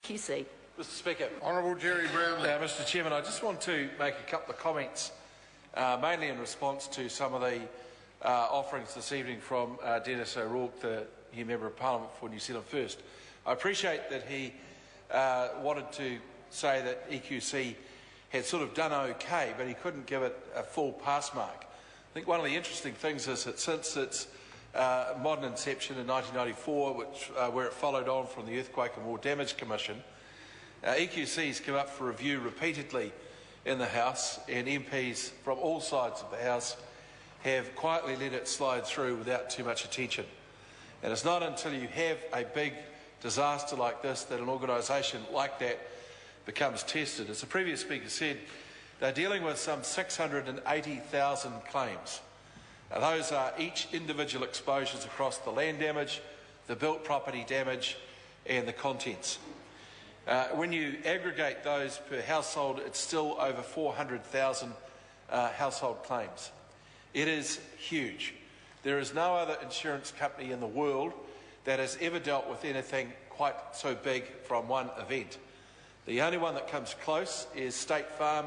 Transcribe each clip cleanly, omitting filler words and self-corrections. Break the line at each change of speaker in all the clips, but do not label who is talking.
QC.
Mr Speaker.
Honourable Jerry Brownlee.
Mr Chairman, I just want to make a couple of comments, mainly in response to some of the offerings this evening from Dennis O'Rourke, the new Member of Parliament for New Zealand First. I appreciate that he wanted to say that EQC had sort of done okay, but he couldn't give it a full pass mark. I think one of the interesting things is that since its modern inception in 1994, where it followed on from the Earthquake and War Damage Commission, EQC has come up for review repeatedly in the House, and MPs from all sides of the House have quietly let it slide through without too much attention. And it's not until you have a big disaster like this that an organisation like that becomes tested. As the previous speaker said, they're dealing with some 680,000 claims. Those are each individual exposures across the land damage, the built property damage and the contents. When you aggregate those per household, it's still over 400,000 household claims. It is huge. There is no other insurance company in the world that has ever dealt with anything quite so big from one event. The only one that comes close is State Farm,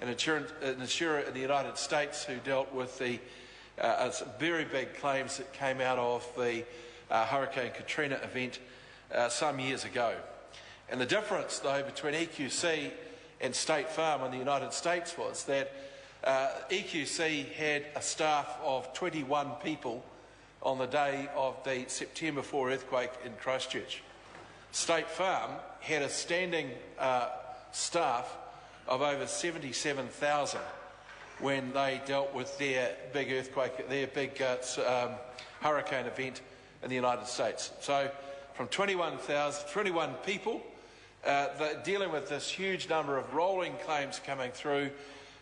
an insurer in the United States who dealt with the very big claims that came out of the Hurricane Katrina event some years ago. And the difference, though, between EQC and State Farm in the United States was that EQC had a staff of 21 people on the day of the September 4 earthquake in Christchurch. State Farm had a standing staff of over 77,000 when they dealt with their big earthquake, their big hurricane event in the United States. So from 21 people, dealing with this huge number of rolling claims coming through,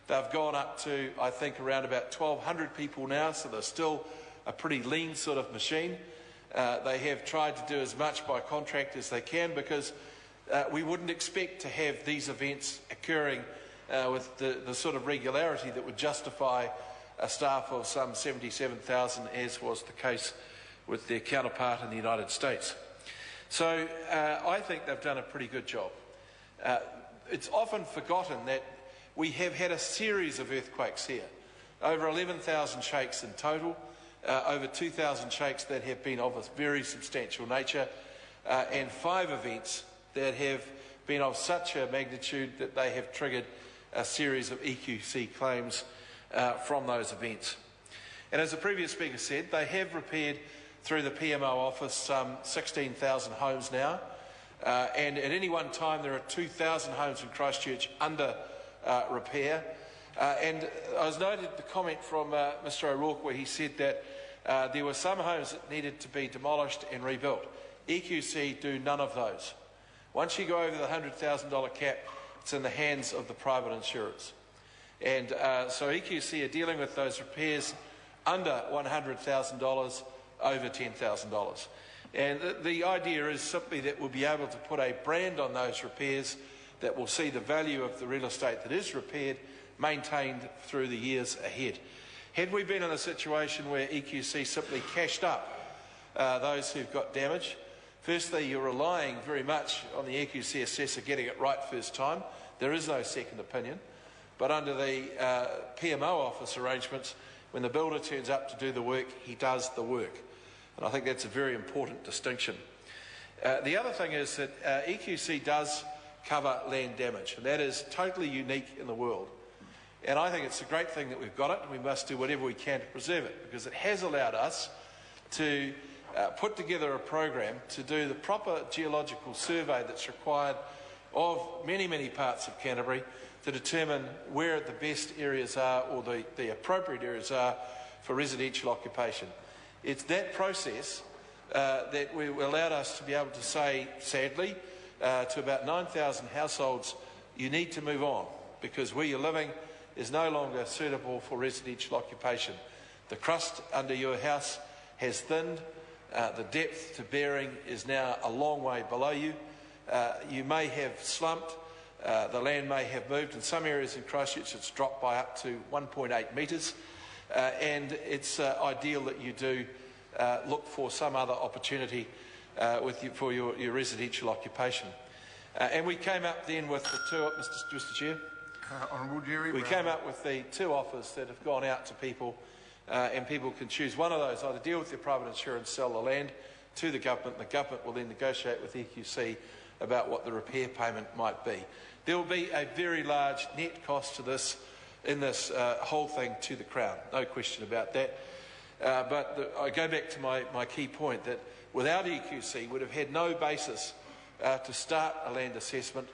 they've gone up to, I think, around about 1,200 people now, so they're still a pretty lean sort of machine. They have tried to do as much by contract as they can because we wouldn't expect to have these events occurring with the sort of regularity that would justify a staff of some 77,000, as was the case with their counterpart in the United States. So I think they've done a pretty good job. It's often forgotten that we have had a series of earthquakes here, over 11,000 shakes in total, over 2,000 shakes that have been of a very substantial nature, and 5 events that have been of such a magnitude that they have triggered a series of EQC claims from those events. And as the previous speaker said, they have repaired through the PMO office some 16,000 homes now, and at any one time there are 2,000 homes in Christchurch under repair. And I was noted the comment from Mr O'Rourke where he said that there were some homes that needed to be demolished and rebuilt. EQC do none of those. Once you go over the $100,000 cap, it's in the hands of the private insurers. And so EQC are dealing with those repairs under $100,000, over $10,000. And the idea is simply that we'll be able to put a brand on those repairs that will see the value of the real estate that is repaired maintained through the years ahead. Had we been in a situation where EQC simply cashed up those who've got damage, firstly, you're relying very much on the EQC assessor getting it right first time. There is no second opinion. But under the PMO office arrangements, when the builder turns up to do the work, he does the work. And I think that's a very important distinction. The other thing is that EQC does cover land damage, and that is totally unique in the world. And I think it's a great thing that we've got it, and we must do whatever we can to preserve it, because it has allowed us to put together a program to do the proper geological survey that's required of many, many parts of Canterbury to determine where the best areas are, or the appropriate areas are for residential occupation. It's that process that allowed us to be able to say, sadly, to about 9,000 households, you need to move on, because where you're living is no longer suitable for residential occupation. The crust under your house has thinned, the depth to bearing is now a long way below you. You may have slumped, the land may have moved. In some areas in Christchurch it's dropped by up to 1.8 metres, and it's ideal that you do look for some other opportunity for your residential occupation. And we came up then with the two, Mr Chair.
Honourable Jerry
We
Brown.
came up with the two offers that have gone out to people, and people can choose one of those, either deal with their private insurance, sell the land to the government, and the government will then negotiate with EQC about what the repair payment might be. There will be a very large net cost to this, in this whole thing, to the Crown, no question about that. I go back to my key point that without EQC, we'd have had no basis to start a land assessment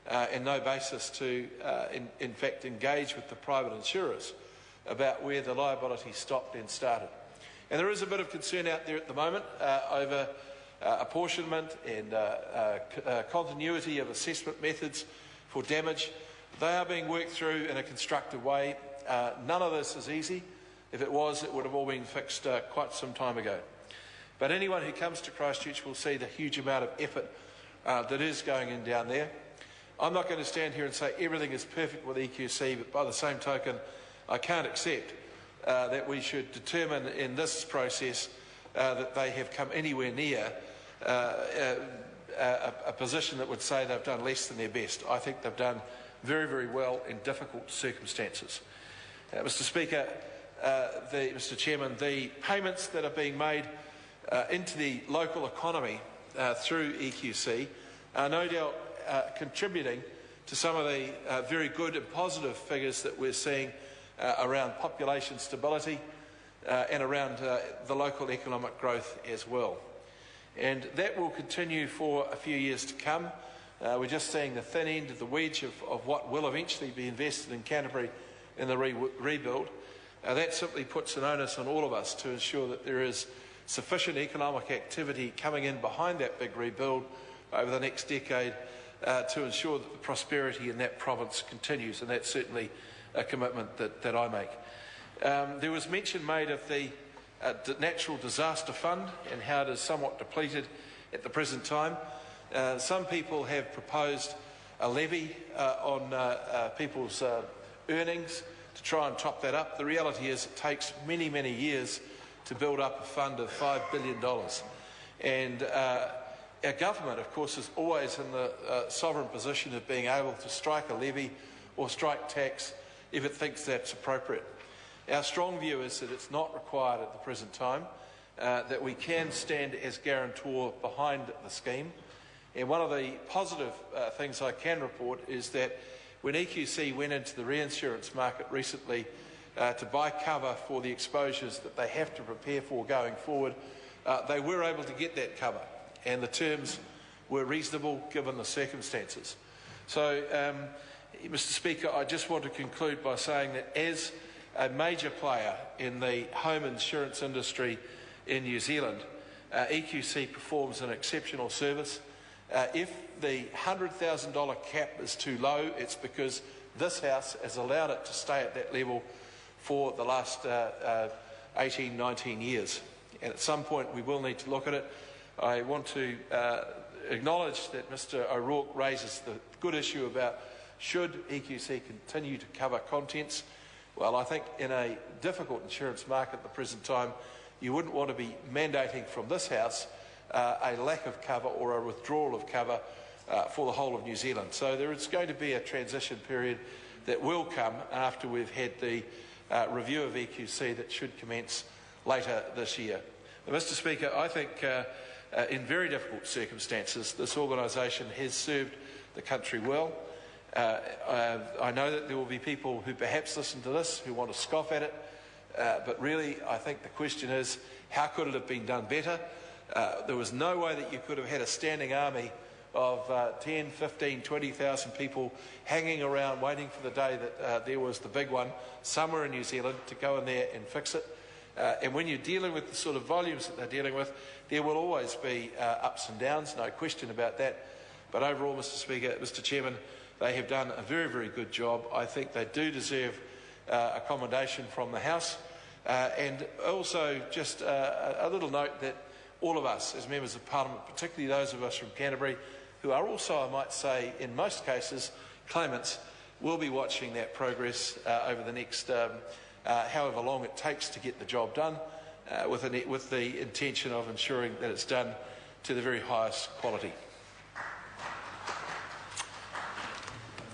and no basis to, in fact, engage with the private insurers about where the liability stopped and started. And there is a bit of concern out there at the moment over apportionment and continuity of assessment methods for damage. They are being worked through in a constructive way. None of this is easy. If it was, it would have all been fixed quite some time ago. But anyone who comes to Christchurch will see the huge amount of effort that is going in down there. I'm not going to stand here and say everything is perfect with EQC, but by the same token, I can't accept that we should determine in this process that they have come anywhere near a position that would say they've done less than their best. I think they've done very, very well in difficult circumstances. Mr Speaker, Mr Chairman, the payments that are being made into the local economy through EQC are no doubt contributing to some of the very good and positive figures that we're seeing around population stability and around the local economic growth as well. And that will continue for a few years to come. We're just seeing the thin end of the wedge of what will eventually be invested in Canterbury in the rebuild. That simply puts an onus on all of us to ensure that there is sufficient economic activity coming in behind that big rebuild over the next decade to ensure that the prosperity in that province continues, and that's certainly a commitment that I make. There was mention made of the Natural Disaster Fund and how it is somewhat depleted at the present time. Some people have proposed a levy on people's earnings to try and top that up. The reality is it takes many, many years to build up a fund of $5 billion. And our government, of course, is always in the sovereign position of being able to strike a levy or strike tax if it thinks that's appropriate. Our strong view is that it's not required at the present time, that we can stand as guarantor behind the scheme. And one of the positive things I can report is that when EQC went into the reinsurance market recently to buy cover for the exposures that they have to prepare for going forward, they were able to get that cover, and the terms were reasonable given the circumstances. So, Mr Speaker, I just want to conclude by saying that as a major player in the home insurance industry in New Zealand, EQC performs an exceptional service. If the $100,000 cap is too low, it's because this House has allowed it to stay at that level for the last 18, 19 years. And at some point we will need to look at it. I want to acknowledge that Mr O'Rourke raises the good issue about should EQC continue to cover contents. Well, I think in a difficult insurance market at the present time, you wouldn't want to be mandating from this House a lack of cover or a withdrawal of cover for the whole of New Zealand. So there is going to be a transition period that will come after we've had the review of EQC that should commence later this year. But Mr Speaker, I think in very difficult circumstances, this organisation has served the country well. I know that there will be people who perhaps listen to this who want to scoff at it, but really I think the question is, how could it have been done better? There was no way that you could have had a standing army of 10, 15, 20,000 people hanging around waiting for the day that there was the big one somewhere in New Zealand to go in there and fix it. And when you're dealing with the sort of volumes that they're dealing with, there will always be ups and downs, no question about that. But overall, Mr Speaker, Mr Chairman, they have done a very, very good job. I think they do deserve a commendation from the House. And also just a little note that all of us as members of Parliament, particularly those of us from Canterbury, who are also, I might say, in most cases, claimants, will be watching that progress over the next however long it takes to get the job done, with the intention of ensuring that it's done to the very highest quality.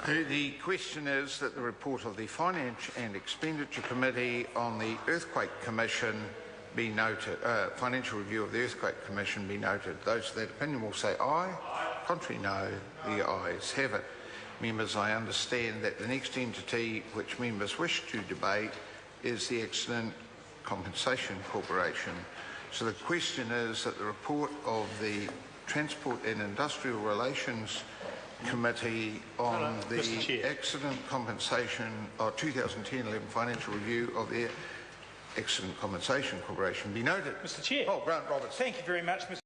The question is that the report of the Finance and Expenditure Committee on the Earthquake Commission be noted. Financial review of the Earthquake Commission be noted. Those of that opinion will say aye. Contrary, no. The ayes have it. Members, I understand that the next entity which members wish to debate is the Accident Compensation Corporation. So the question is that the report of the Transport and Industrial Relations Committee on the Accident Compensation or 2010-11 Financial Review of the Accident Compensation Corporation be noted.
Mr. Chair.
Oh, Grant Roberts.
Thank you very much, Mr.